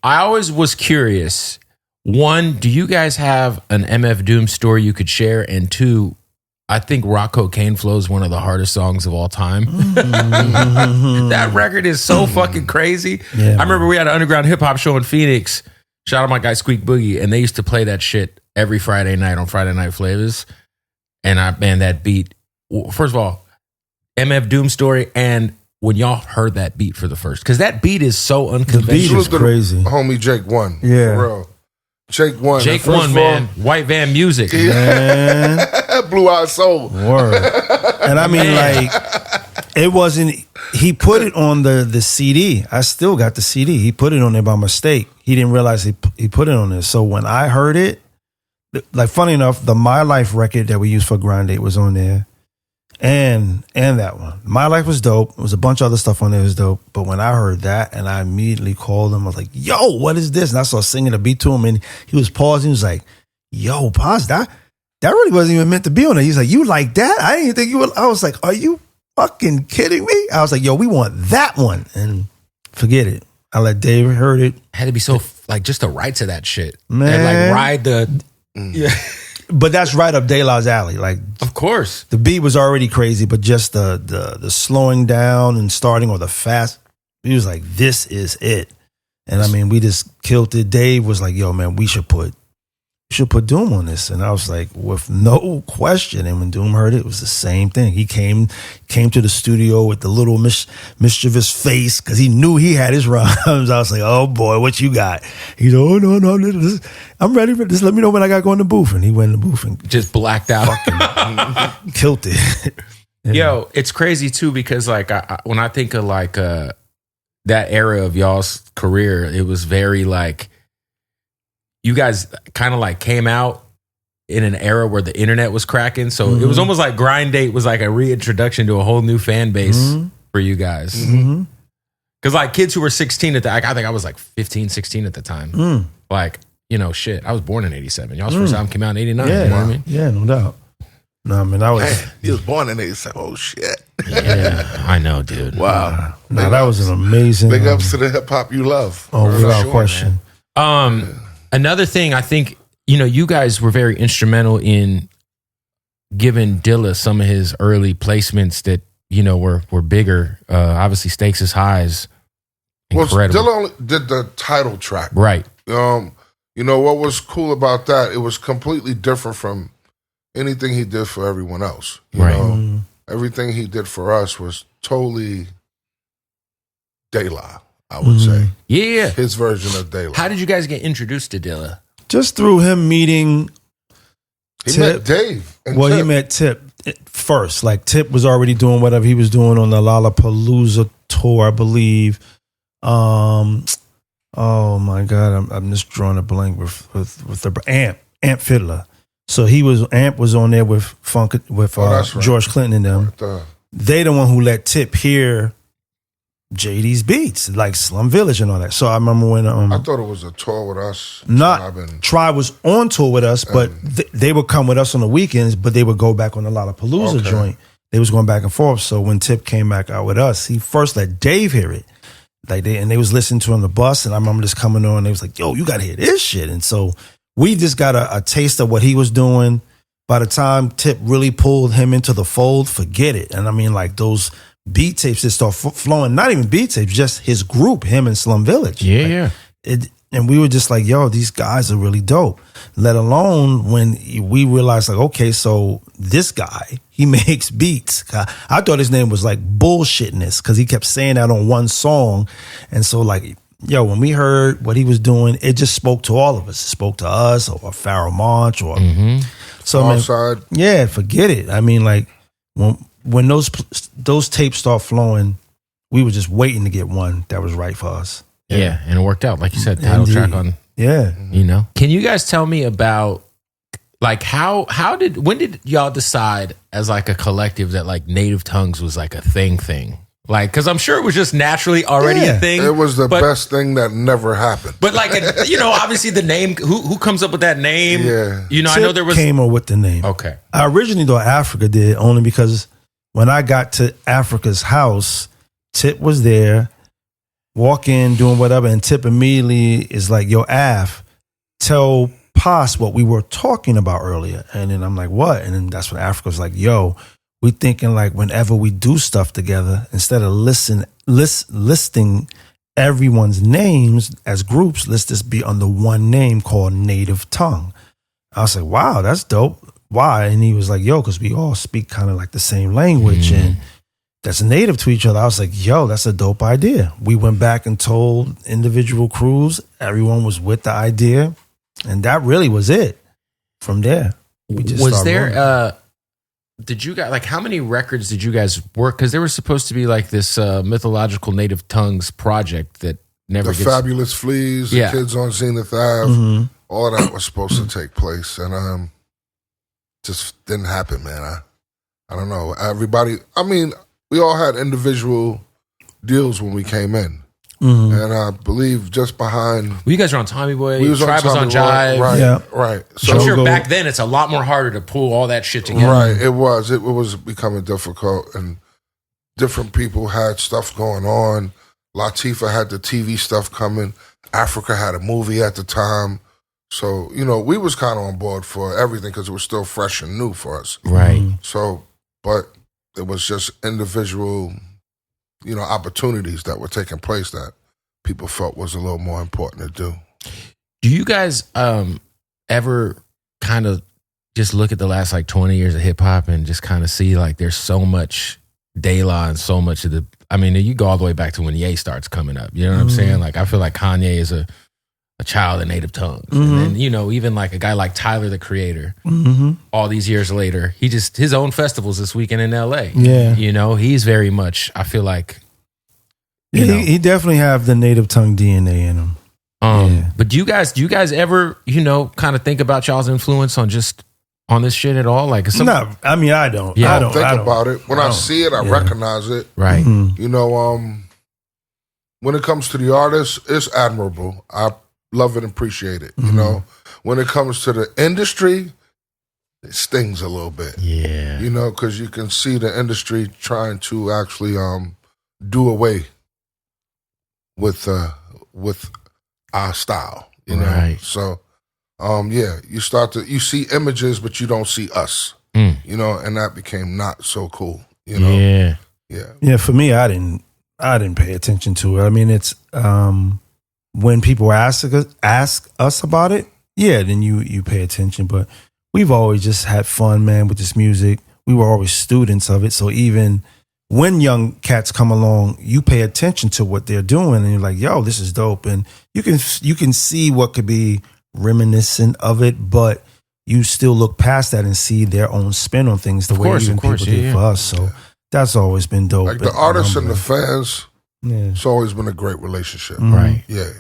I always was curious. One, do you guys have an MF Doom story you could share? And two, I think Rock Cocaine Flow is one of the hardest songs of all time. That record is so fucking crazy. Yeah, I remember we had an underground hip hop show in Phoenix. Shout out my guy Squeak Boogie, and they used to play that shit every Friday night on Friday Night Flavors. And that beat. First of all, MF Doom story, and when y'all heard that beat for the first, because that beat is so unconventional. The beat is crazy. Homie Jake One. Yeah. For real. Jake One. Jake One, man. White Van Music. Man. Blue Eyed Soul. Word. And I mean, like, it wasn't, he put it on the CD. I still got the CD. He put it on there by mistake. He didn't realize he put it on there. So when I heard it, like, funny enough, the My Life record that we used for Grind Date was on there. And that one. My Life was dope. There was a bunch of other stuff on there that was dope. But when I heard that, and I immediately called him, I was like, yo, what is this? And I started singing a beat to him, and he was pausing. He was like, yo, Paz, that really wasn't even meant to be on there. He's like, you like that? I didn't think you would. I was like, are you fucking kidding me? I was like, yo, we want that one. And forget it. I let Dave heard it. Had to be so, like, just to write to that shit. Man. And, like, ride the... Yeah. But that's right up De La's alley. Like, of course, the beat was already crazy, but just the slowing down and starting, or the fast, he was like, this is it. And I mean, we just killed it. Dave was like, yo, man, we should put Doom on this. And I was like, with no question. And when Doom heard it, it was the same thing. He came to the studio with the little mischievous face, because he knew he had his rhymes. I was like, oh boy, what you got? He's like, oh no, I'm ready for this. Let me know when I got to go in the booth. And he went in the booth and just blacked out. Killed it. Yeah. Yo, it's crazy too, because like when I think of like that era of y'all's career, it was very like, you guys kind of like came out in an era where the internet was cracking. So it was almost like Grind Date was like a reintroduction to a whole new fan base for you guys. Because like kids who were 16 at the, I think I was like 15, 16 at the time. Like, you know, shit, I was born in 87. Y'all's first album came out in 89. Yeah, you know what I mean? Yeah, no doubt. No, I mean, I was... Man, he was born in 87. Oh, shit. Yeah, I know, dude. Wow. No, that was an amazing... Big ups to the hip-hop you love. Oh, without question. Another thing, I think, you know, you guys were very instrumental in giving Dilla some of his early placements that, you know, were bigger. Obviously, Stakes is Highs. Incredible. Well, Dilla only did the title track. Right. You know, what was cool about that, it was completely different from anything he did for everyone else. You know, everything he did for us was totally De La, I would say. Yeah. His version of De La. How did you guys get introduced to Dilla? Just through him meeting He Tip. met Dave. And Well, Tip. he met Tip first. Like, Tip was already doing whatever he was doing on the Lollapalooza tour, I believe. Oh my God, I'm just drawing a blank with the Amp Fiddler. So Amp was on there with right. George Clinton and them. They the one who let Tip hear JD's beats, like Slum Village and all that. So I remember when I thought it was a tour with us. Tribe was on tour with us, but they would come with us on the weekends, but they would go back on the Lollapalooza joint. They was going back and forth. So when Tip came back out with us, he first let Dave hear it. Like they was listening to it on the bus, and I remember just coming on, and they was like, yo, you gotta hear this shit. And so we just got a taste of what he was doing. By the time Tip really pulled him into the fold, forget it. And I mean, like, those beat tapes that start flowing, not even beat tapes, just his group, him and Slum Village. Yeah, And we were just like, yo, these guys are really dope. Let alone when we realized, like, okay, so this guy, he makes beats. I thought his name was like Bullshitness, because he kept saying that on one song. And so, like, yo, when we heard what he was doing, it just spoke to all of us. It spoke to us, or Pharoah Monch, or so. Offside. Yeah, forget it. I mean, like, when those tapes start flowing, we were just waiting to get one that was right for us. Yeah, and it worked out, like you said, title track on. Yeah, you know. Can you guys tell me about, like, when did y'all decide as like a collective that like Native Tongues was like a thing? Like, because I'm sure it was just naturally already a thing. It was the best thing that never happened. But like, you know, obviously the name, who comes up with that name? Yeah. You know, Tip I know there was came up with the name. Okay. I originally thought Africa did, only because when I got to Africa's house, Tip was there, walk in, doing whatever, and Tip immediately is like, yo, Af, tell Pos what we were talking about earlier. And then I'm like, what? And then that's when Africa's like, yo, we thinking like whenever we do stuff together, instead of listing everyone's names as groups, let's just be under one name called Native Tongue. I was like, wow, that's dope. Why? And he was like, yo, because we all speak kind of like the same language and that's native to each other. I was like, yo, that's a dope idea. We went back and told individual crews. Everyone was with the idea. And that really was it. From there, we just was there, did you guys, like, how many records did you guys work? Because there was supposed to be like this mythological Native Tongues project that never the Fabulous Fleas, the Kids on Zenith Ave, all of that was supposed to take place. And just didn't happen, man. I don't know. Everybody, I mean, we all had individual deals when we came in. And I believe just behind... Well, you guys were on Tommy Boy, Tribe was on Jive. Right, right. So I'm sure back then it's a lot more harder to pull all that shit together. Right, it was. It was becoming difficult, and different people had stuff going on. Latifah had the TV stuff coming. Africa had a movie at the time. So, you know, we was kind of on board for everything because it was still fresh and new for us. Right. So, but it was just individual, you know, opportunities that were taking place that people felt was a little more important to do. Do you guys ever kind of just look at the last like 20 years of hip hop and just kind of see like there's so much De La and so much of the, I mean, you go all the way back to when Ye starts coming up. You know what I'm saying? Like, I feel like Kanye is a child of Native Tongues. And then, you know, even like a guy like Tyler, the Creator, all these years later, he just, his own festivals this weekend in LA. Yeah. You know, he's very much, I feel like, he definitely have the Native Tongue DNA in him. But do you guys ever, you know, kind of think about y'all's influence on just on this shit at all? Like, no, I mean, I don't. Yeah, I don't think about it. When I see it, I recognize it. Right. You know, when it comes to the artist, it's admirable. I love it and appreciate it. You know, when it comes to the industry, it stings a little bit. Yeah. You know, because you can see the industry trying to actually do away with our style. You know, right. So yeah, you see images, but you don't see us. You know, and that became not so cool. You know, yeah. For me, I didn't pay attention to it. I mean, it's when people ask us about it, yeah, then you pay attention. But we've always just had fun, man, with this music. We were always students of it. So even when young cats come along, you pay attention to what they're doing, and you're like, yo, this is dope. And you can see what could be reminiscent of it, but you still look past that and see their own spin on things the way even people did for us. So that's always been dope. Like the artists and the fans, it's always been a great relationship. Right. Yeah.